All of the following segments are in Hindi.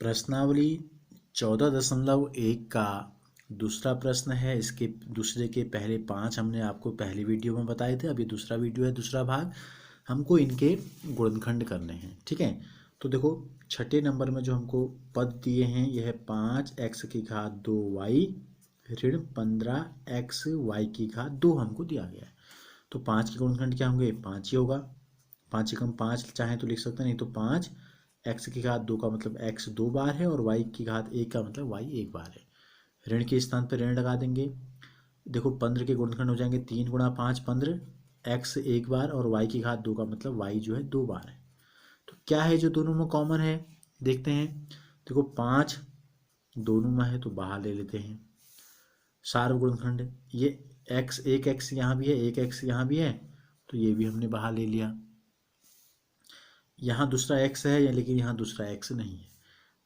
प्रश्नावली 14.1 का दूसरा प्रश्न है। इसके दूसरे के पहले 5 हमने आपको पहली वीडियो में बताए थे। अभी दूसरा वीडियो है, दूसरा भाग। हमको इनके गुणनखंड करने हैं, ठीक है। तो देखो छठे नंबर में जो हमको पद दिए हैं यह है 5x की घात 2y ऋण 15x(y)2 हमको दिया गया है। तो 5 के गुणनखंड क्या होंगे? 5 ही होगा। 5 एकम 5 चाहें तो लिख सकते हैं, नहीं तो 5 x की घात 2 का मतलब x 2 बार है और y की घात 1 का मतलब y 1 बार है। ऋण के स्थान पर ऋण लगा देंगे। देखो 15 के गुणनखंड हो जाएंगे 3 गुणा 5 15, x 1 बार और y की घात 2 का मतलब y जो है 2 बार है। तो क्या है जो दोनों में कॉमन है, देखते हैं। देखो 5 दोनों में है तो बाहर ले लेते हैं। सार्व गुणनखंड ये x, एक x यहाँ भी है, एक x यहाँ भी है, तो ये भी हमने बाहर ले लिया। यहाँ दूसरा x है लेकिन यहाँ दूसरा x नहीं है।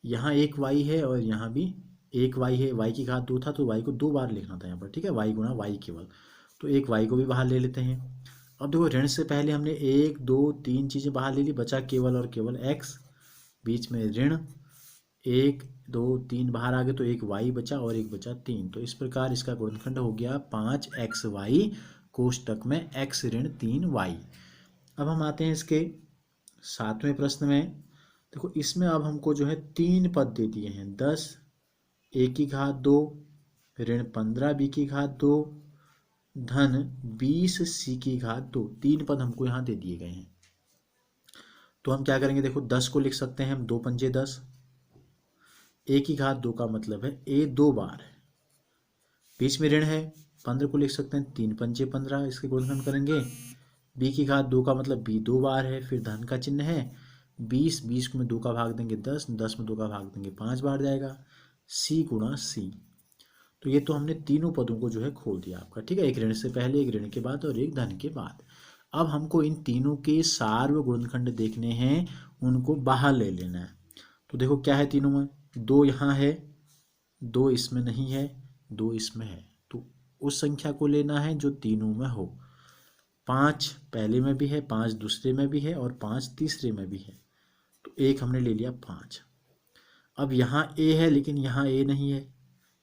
यहाँ एक y है और यहाँ भी एक y है। y की घात 2 था तो y को 2 बार लिखना था यहाँ पर, ठीक है। y गुणा y केवल, तो एक y को भी बाहर ले लेते हैं। अब देखो ऋण से पहले हमने 1 2 3 चीज़ें बाहर ले ली, बचा केवल और केवल x। बीच में ऋण 1 2 3 बाहर आ गए तो एक y बचा और एक बचा 3। तो इस प्रकार इसका गुणनखंड हो गया 5xy कोष्टक में x ऋण 3y। अब हम आते हैं इसके 7वें प्रश्न में। देखो इसमें अब हमको जो है 3 पद दे दिए हैं। 10 a की घात 2 ऋण 15 b की घात 2 धन 20 c की घात 2। 3 पद हमको यहाँ दे दिए गए हैं। तो हम क्या करेंगे, देखो 10 को लिख सकते हैं हम 2 पंजे 10। a की घात 2 का मतलब है a 2 बार है। बीच में ऋण है, 15 को लिख सकते हैं 3 पंजे 15, इसके गुणनखंड करेंगे। b की घात 2 का मतलब b 2 बार है, फिर धन का चिन्ह है। 20 को में 2 का भाग देंगे 10 में 2 का भाग देंगे 5 बार जाएगा। c गुणा c। तो ये तो हमने तीनों पदों को जो है खोल दिया आपका, ठीक है। एक ऋण से पहले, एक ऋण के बाद और एक धन के बाद। अब हमको इन तीनों के सार्व गुणनखंड देखने हैं, उनको बाहर ले लेना है। तो देखो क्या है तीनों में, 2 यहाँ है, 2 इसमें नहीं है, 2 इसमें है। तो उस संख्या को लेना है जो तीनों में हो। 5 पहले में भी है, 5 दूसरे में भी है और 5 तीसरे में भी है। तो एक हमने ले लिया 5। अब यहाँ a है लेकिन यहाँ a नहीं है,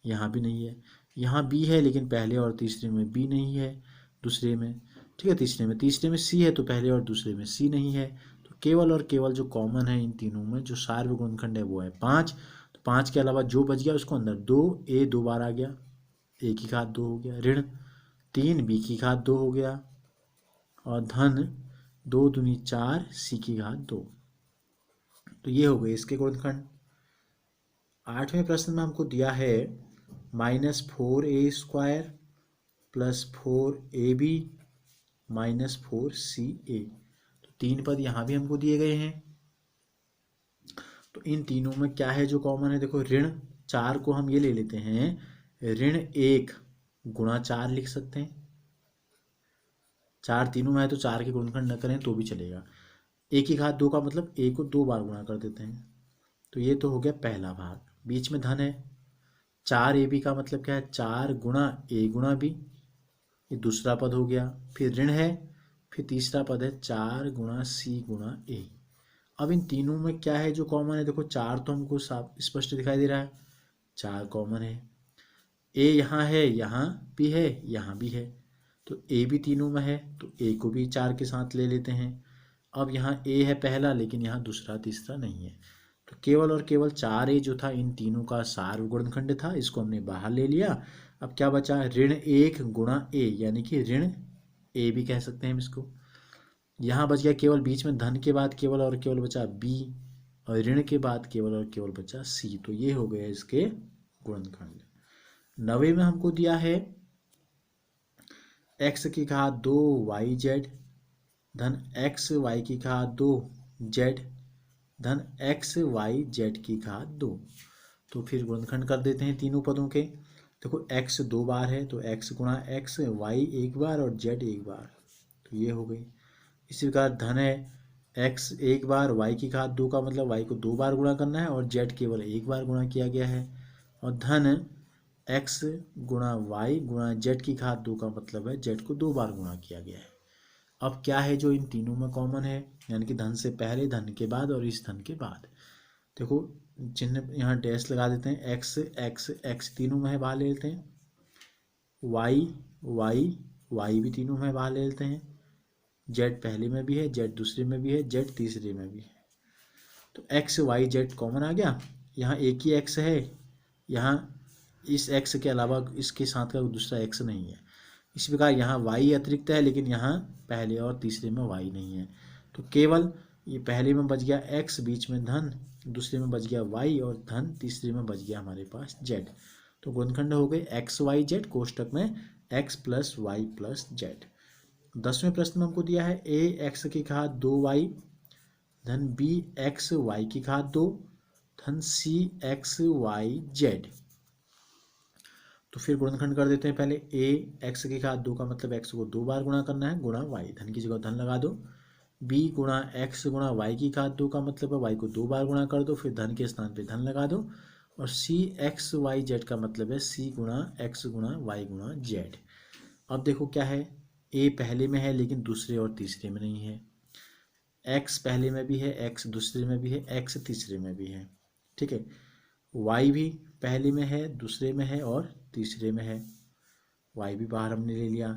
यहाँ भी नहीं है। यहाँ b है लेकिन पहले और तीसरे में b नहीं है, दूसरे में, ठीक है। तीसरे में c है तो पहले और दूसरे में c नहीं है। तो केवल और केवल जो कॉमन है इन तीनों में, जो सार्व गुणनखंड है वो है 5। तो 5 के अलावा जो बच गया उसको अंदर 2, a 2 बार आ गया, a की घात 2 हो गया, ऋण 3 b की घात 2 हो गया और धन 2 दूनी 4 c की घात 2। तो ये हो गए इसके गुणनखंड। 8वें प्रश्न में हमको दिया है -4a² plus 4ab minus 4ca। तो 3 पद यहाँ भी हमको दिए गए हैं। तो इन तीनों में क्या है जो कॉमन है, देखो ऋण 4 को हम ये ले लेते हैं, ऋण 1 गुणा 4 लिख सकते हैं। 4 तीनों में है तो 4 के गुणनखंड न करें तो भी चलेगा। a की घात 2 का मतलब a को 2 बार गुणा कर देते हैं। तो ये तो हो गया पहला भाग। बीच में धन है, 4ab का मतलब क्या है, 4 गुणा a गुणा b, ये दूसरा पद हो गया। फिर ऋण है, फिर तीसरा पद है 4 गुणा c गुणा a। अब इन तीनों में क्या है जो कॉमन है, देखो 4 तो हमको साफ स्पष्ट दिखाई दे रहा है, 4 कॉमन है। a यहाँ है, यहाँ भी है, यहाँ भी है, तो a भी तीनों में है तो a को भी 4 के साथ ले लेते हैं। अब यहाँ a है पहला लेकिन यहाँ दूसरा तीसरा नहीं है, तो केवल और केवल 4a जो था इन तीनों का सार्व गुणनखंड था, इसको हमने बाहर ले लिया। अब क्या बचा, ऋण 1 गुणा a, यानी कि ऋण a भी कह सकते हैं हम इसको। यहाँ बच गया केवल, बीच में धन के बाद केवल और केवल बचा b और ऋण के बाद केवल और केवल बचा c। तो ये हो गया इसके गुणनखंड। 9वें में हमको दिया है x की घात 2yz धन xy की घात 2z धन xyz की घात 2। तो फिर गुणनखंड कर देते हैं तीनों पदों के। देखो x 2 बार है तो x गुणा x, y 1 बार और z 1 बार, तो ये हो गई। इसी प्रकार धन है, x 1 बार, y की घात 2 का मतलब y को 2 बार गुणा करना है और z केवल 1 बार गुणा किया गया है। और धन x गुणा y गुणा z की घात 2 का मतलब है z को 2 बार गुणा किया गया है। अब क्या है जो इन तीनों में कॉमन है, यानी कि धन से पहले, धन के बाद और इस धन के बाद। देखो चिन्ह यहाँ डैश लगा देते हैं, एक्स एक्स एक्स तीनों में है, बाहर ले लेते हैं, वाई वाई वाई भी तीनों में बाहर ले लेते हैं, जेड पहले में भी है, जेड दूसरे में भी है, जेड तीसरे में भी है। तो एक्स वाई जेड कॉमन आ गया, यहाँ एक ही एक्स है, यहाँ इस एक्स के अलावा इसके साथ का दूसरा एक्स नहीं है। इसी प्रकार यहाँ वाई अतिरिक्त है, लेकिन यहाँ पहले और तीसरे में वाई नहीं है। तो केवल ये पहले में बच गया एक्स, बीच में धन, दूसरे में बच गया वाई और धन, तीसरे में बच गया हमारे पास जेड। तो गुणनखंड हो गए एक्स वाई जेड, कोष्टक में X plus Y plus Z. 10वें प्रश्न में हमको दिया है ए एक्स की घात 2y धन बी एक्स वाई की घात 2 धन सी एक्स वाई जेड। तो फिर गुणनखंड कर देते हैं। पहले ए एक्स की घात 2 का मतलब एक्स को 2 बार गुणा करना है, गुणा वाई, धन की जगह धन लगा दो। बी गुणा एक्स गुणा वाई की घात 2 का मतलब है वाई को 2 बार गुणा कर दो, फिर धन के स्थान पे धन लगा दो। और सी एक्स वाई जेड का मतलब है सी गुणा एक्स गुणा वाई गुणा जेड। अब देखो क्या है, ए पहले में है लेकिन दूसरे और तीसरे में नहीं है, एक्स पहले में भी है, एक्स दूसरे में भी है, एक्स तीसरे में भी है, ठीक है। वाई भी पहले में है, दूसरे में है और तीसरे में है, वाई भी बाहर हमने ले लिया।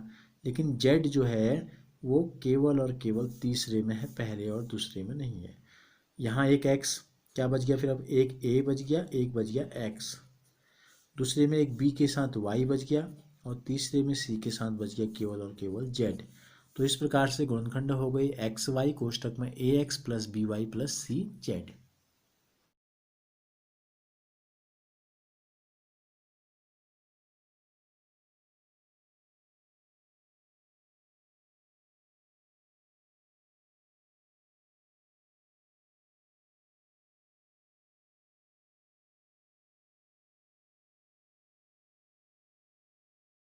लेकिन जेड जो है वो केवल और केवल तीसरे में है, पहले और दूसरे में नहीं है। यहाँ एक एक्स क्या बच गया, फिर अब एक ए बच गया, एक बच गया एक्स, दूसरे में एक बी के साथ वाई बच गया और तीसरे में सी के साथ बच गया केवल और केवल जेड। तो इस प्रकार से गुणनखंड हो गई एक्स वाई कोष्टक में A X plus B Y plus C Z.